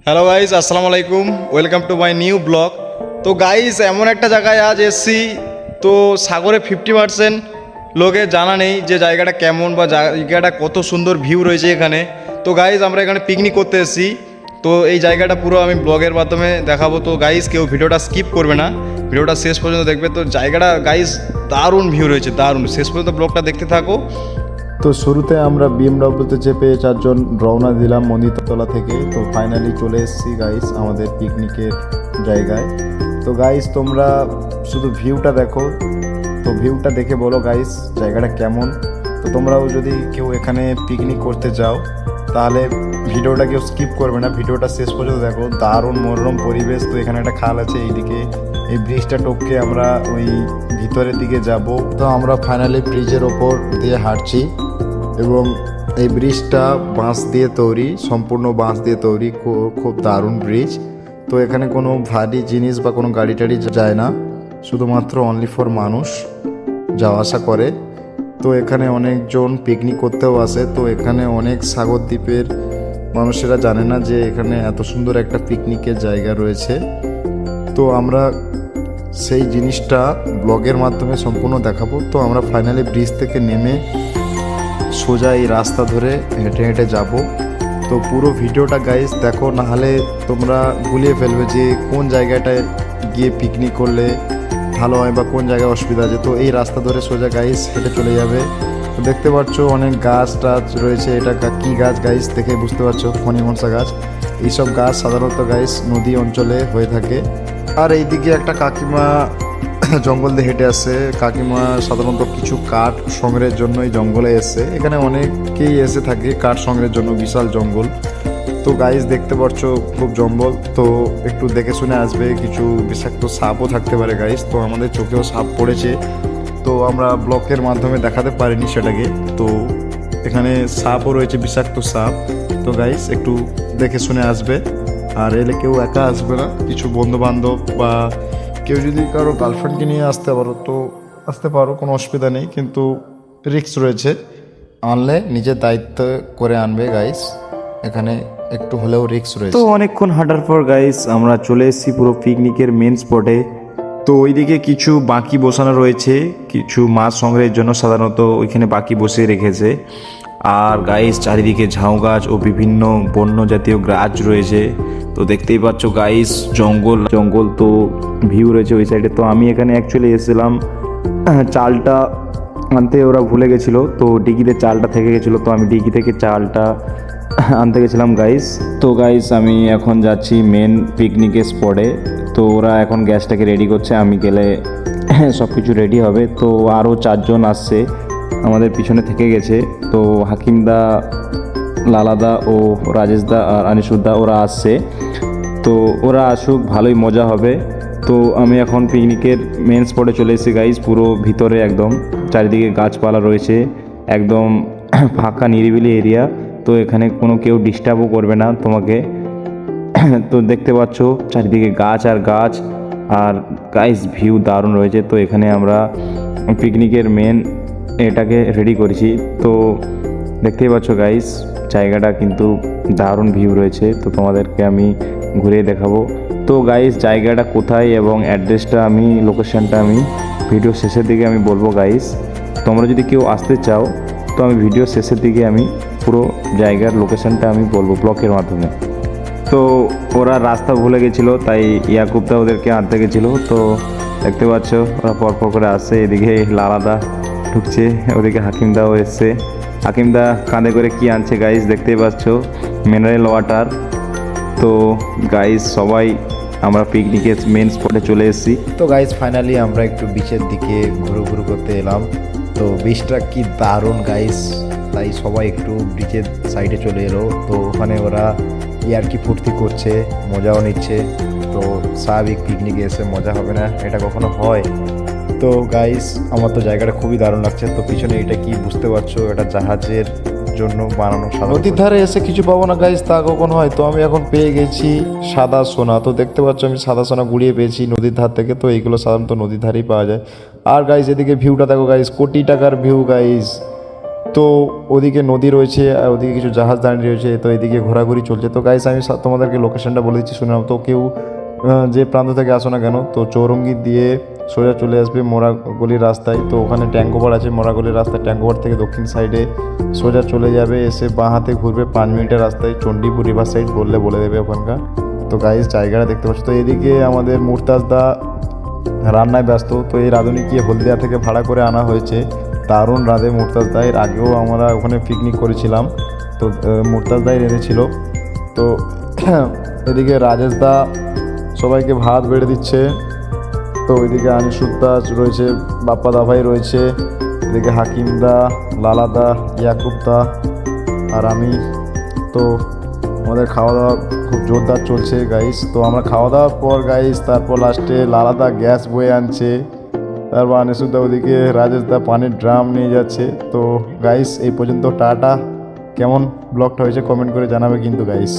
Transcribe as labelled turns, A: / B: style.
A: Hello guys, আসসালামু আলাইকুম। Welcome to my new blog. তো গাইস, এমন একটা জায়গায় আজ এসছি, তো সাগরে 50% লোকের জানা নেই যে জায়গাটা কেমন বা জায়গাটা কত সুন্দর ভিউ রয়েছে এখানে। তো গাইস, আমরা এখানে পিকনিক করতে এসেছি। তো এই জায়গাটা পুরো আমি ব্লগের মাধ্যমে দেখাবো। তো গাইস, কেউ ভিডিওটা স্কিপ করবে না, ভিডিওটা শেষ পর্যন্ত দেখবে। তো জায়গাটা গাইস দারুণ ভিউ রয়েছে, দারুণ। শেষ পর্যন্ত ব্লগটা দেখতে থাকো।
B: তো শুরুতে আমরা বিএমডব্লিউতে চেপে চারজন রওনা দিলাম মন্দিরতলা থেকে। তো ফাইনালি চলে এসেছি গাইস আমাদের পিকনিকের জায়গায়। তো গাইস, তোমরা শুধু ভিউটা দেখো, তো ভিউটা দেখে বলো গাইস জায়গাটা কেমন। তো তোমরাও যদি কেউ এখানে পিকনিক করতে যাও তাহলে ভিডিওটা কেউ স্কিপ করবে না, ভিডিওটা শেষ পর্যন্ত দেখো। দারুণ মনোরম পরিবেশ। তো এখানে একটা খাল আছে, এইদিকে এই ব্রিজটা টপকে আমরা ওই ভিতরের দিকে যাব। তো আমরা ফাইনালি ব্রিজের ওপর দিয়ে হাঁটছি এবং এই ব্রিজটা বাঁশ দিয়ে তৈরি, সম্পূর্ণ বাঁশ দিয়ে তৈরি। খুব দারুণ ব্রিজ। তো এখানে কোনো ভারী জিনিস বা কোনো গাড়ি টাড়ি যায় না, শুধুমাত্র অনলি ফর মানুষ যাওয়া আসা করে। তো এখানে অনেকজন পিকনিক করতেও আসে। তো এখানে অনেক সাগর দ্বীপের মানুষেরা জানে না যে এখানে এত সুন্দর একটা পিকনিকের জায়গা রয়েছে। তো আমরা সেই জিনিসটা ব্লগের মাধ্যমে সম্পূর্ণ দেখাবো। তো আমরা ফাইনালি ব্রিজ থেকে নেমে সোজা এই রাস্তা ধরে হেঁটে হেঁটে যাব। তো পুরো ভিডিওটা গাইস দেখো, নাহলে তোমরা গুলিয়ে ফেলবে যে কোন জায়গাটায় গিয়ে পিকনিক করলে ভালো হয় বা কোন জায়গায় অসুবিধা আছে। তো এই রাস্তা ধরে সোজা গাইস হেঁটে চলে যাবে। তো দেখতে পাচ্ছ অনেক গাছ টাছ রয়েছে। এটা কি গাছ গাইস দেখে বুঝতে পারছো, ফণিমনসা গাছ। এইসব গাছ সাধারণত গাইস নদী অঞ্চলে হয়ে থাকে। আর এইদিকে একটা কাকিমা জঙ্গল দিয়ে হেঁটে আসছে। কাকিমা সাধারণত কিছু কাঠ সংগ্রহের জন্য এই জঙ্গলে এসে, এখানে অনেকেই এসে থাকে কাঠ সংগ্রহের জন্য, বিশাল জঙ্গল। তো গাইস দেখতে পাচ্ছ খুব জঙ্গল, তো একটু দেখে শুনে আসবে। কিছু বিষাক্ত সাপও থাকতে পারে গাইস। তো আমাদের চোখেও সাপ পড়েছে, তো আমরা ব্লকের মাধ্যমে দেখাতে পারিনি সেটাকে। তো এখানে সাপও রয়েছে, বিষাক্ত সাপ। তো গাইস একটু দেখে শুনে আসবে। আর এলে কেউ একা আসবে না, কিছু বন্ধু বান্ধব বা কেউ যদি কারো গার্লফ্রেন্ডকে নিয়ে আসতে পারো তো আসতে পারো, কোনো অসুবিধা নেই। কিন্তু রিস্ক রয়েছে, আনলে নিজের দায়িত্ব করে আনবে গাইস। এখানে একটু হলেও রিস্ক রয়েছে।
C: তো অনেকক্ষণ হাঁটার পর গাইস আমরা চলে এসেছি পুরো পিকনিকের মেন স্পটে। তো ওইদিকে কিছু বাকি বসানো রয়েছে, কিছু মাছ সংগ্রহের জন্য সাধারণত ওইখানে বাকি বসিয়ে রেখেছে। আর গাইস চারিদিকে ঝাউ গাছ ও বিভিন্ন বন্য জাতীয় গাছ রয়েছে। তো দেখতেই পাচ্ছ গাইস জঙ্গল জঙ্গল, তো ভিউ রয়েছে ওই সাইডে। তো আমি এখানে অ্যাকচুয়ালি এসেছিলাম চালটা আনতে, ওরা ভুলে গেছিলো। তো ডিগিতে চালটা থেকে গেছিলো, তো আমি ডিগি থেকে চালটা আনতে গেছিলাম গাইস। তো গাইস আমি এখন যাচ্ছি মেন পিকনিকের স্পটে। তো ওরা এখন গ্যাসটাকে রেডি করছে, আমি গেলে সব কিছু রেডি হবে। তো আরও চারজন আসছে আমাদের পিছনে থেকে গেছে। তো হাকিমদা, লালাদা ও রাজেশদা আর আনিসুদ্দা ওরা আসছে। তো ওরা আসুক, ভালোই মজা হবে। তো আমি এখন পিকনিকের মেন স্পটে চলে এসেছি গাইস, পুরো ভিতরে একদম চারিদিকে গাছপালা রয়েছে, একদম ফাঁকা নিরিবিলি এরিয়া। তো এখানে কোনো কেউ ডিস্টার্বও করবে না তোমাকে। তো দেখতে পাচ্ছ চারিদিকে গাছ আর গাছ, আর গাইস ভিউ দারুণ রয়েছে। তো এখানে আমরা পিকনিকের মেন এটাকে রেডি করেছি। তো দেখতেই পাচ্ছ গাইস জায়গাটা কিন্তু দারুণ ভিউ রয়েছে। তো তোমাদেরকে আমি ঘুরিয়ে দেখাবো। তো গাইস জায়গাটা কোথায় এবং অ্যাড্রেসটা আমি, লোকেশানটা আমি ভিডিও শেষের দিকে আমি বলবো গাইস। তোমরা যদি কেউ আসতে চাও তো আমি ভিডিও শেষের দিকে আমি পুরো জায়গার লোকেশানটা আমি বলবো ব্লকের মাধ্যমে। তো ওরা রাস্তা ভুলে গেছিলো, তাই ইয়াকুবদা ওদেরকে আনতে গেছিলো। তো দেখতে পাচ্ছ ওরা পরপর করে আসছে। এদিকে লালাদা ঢুকছে, ওদিকে হাকিমদাও এসছে। হাকিমদা কাঁধে করে কি আনছে গাইস দেখতেই পাচ্ছ, মিনারেল ওয়াটার। তো গাইস সবাই আমরা পিকনিকের মেন স্পটে চলে এসেছি।
B: তো গাইস ফাইনালি আমরা একটু বিচের দিকে ঘুরু ঘুরু করতে এলাম। তো বিচটা কি দারুণ গাইস, তাই সবাই একটু বিচের সাইডে চলে এলো। তো ওখানে ওরা ইয়ার্কি ফুর্তি করছে, মজাও নিচ্ছে। তো স্বাভাবিক পিকনিকে এসে মজা হবে না, এটা কখনো হয়? তো গাইস আমার তো জায়গাটা খুবই দারুণ লাগছে। তো পিছনে এটা কি বুঝতে পারছো, এটা জাহাজের জন্য বানানো। নদীর ধারে এসে কিছু পাবো না গাইস, তা কখন হয়? তো আমি এখন পেয়ে গেছি সাদা সোনা। তো দেখতে পাচ্ছ আমি সাদা সোনা গুড়িয়ে পেয়েছি নদীর ধার থেকে। তো এইগুলো সাধারণত নদীর ধারেই পাওয়া যায়। আর গাইস এদিকে ভিউটা দেখো গাইস, কোটি টাকার ভিউ গাইস। তো ওদিকে নদী রয়েছে আর ওদিকে কিছু জাহাজ দাঁড়িয়ে রয়েছে, তো এদিকে ঘোরাঘুরি চলছে। তো গাইস আমি তোমাদেরকে লোকেশনটা বলে দিচ্ছি শুনে নাও। তো কেউ যে প্রান্ত থেকে আসো না কেন, তো চৌরঙ্গি দিয়ে সোজা চলে আসবে মোরাগলির রাস্তায়। তো ওখানে ট্যাঙ্কোবার আছে, মোরাগলির রাস্তায় ট্যাঙ্কোবার থেকে দক্ষিণ সাইডে সোজা চলে যাবে, এসে বাঁ হাতে ঘুরবে 5 মিনিটের রাস্তায় চণ্ডীপুর রিভার সাইড বলে দেবে ওখানকার। তো গাইস জায়গাটা দেখতে পাচ্ছ। তো এদিকে আমাদের মুরতাজদা রান্নায় ব্যস্ত। তো এই রাঁধুনিকে হলদিয়া থেকে ভাড়া করে আনা হয়েছে, দারুণ রাঁধে মুরতাজদা। এর আগেও আমরা ওখানে পিকনিক করেছিলাম, তো মুরতাজদাই রেঁধেছিল। তো এদিকে রাজেশদা সবাইকে ভাত বেড়ে দিচ্ছে। তো ওইদিকে আনিসুদ্দা রয়েছে, বাপ্পা দা ভাই রয়েছে, এদিকে হাকিমদা, লালাদা, ইয়াকুবদা আর আমি। তো আমাদের খাওয়া দাওয়া খুব জোরদার চলছে গাইস। তো আমরা খাওয়া দাওয়ার পর গাইস তারপর লাস্টে লালাদা গ্যাস বয়ে আনছে, তারপর আনিসুদ্দা ওদিকে রাজেশদা পানির ড্রাম নিয়ে যাচ্ছে। তো গাইস এই পর্যন্ত টাটা। কেমন ব্লগটা হয়েছে কমেন্ট করে জানাবে কিন্তু গাইস।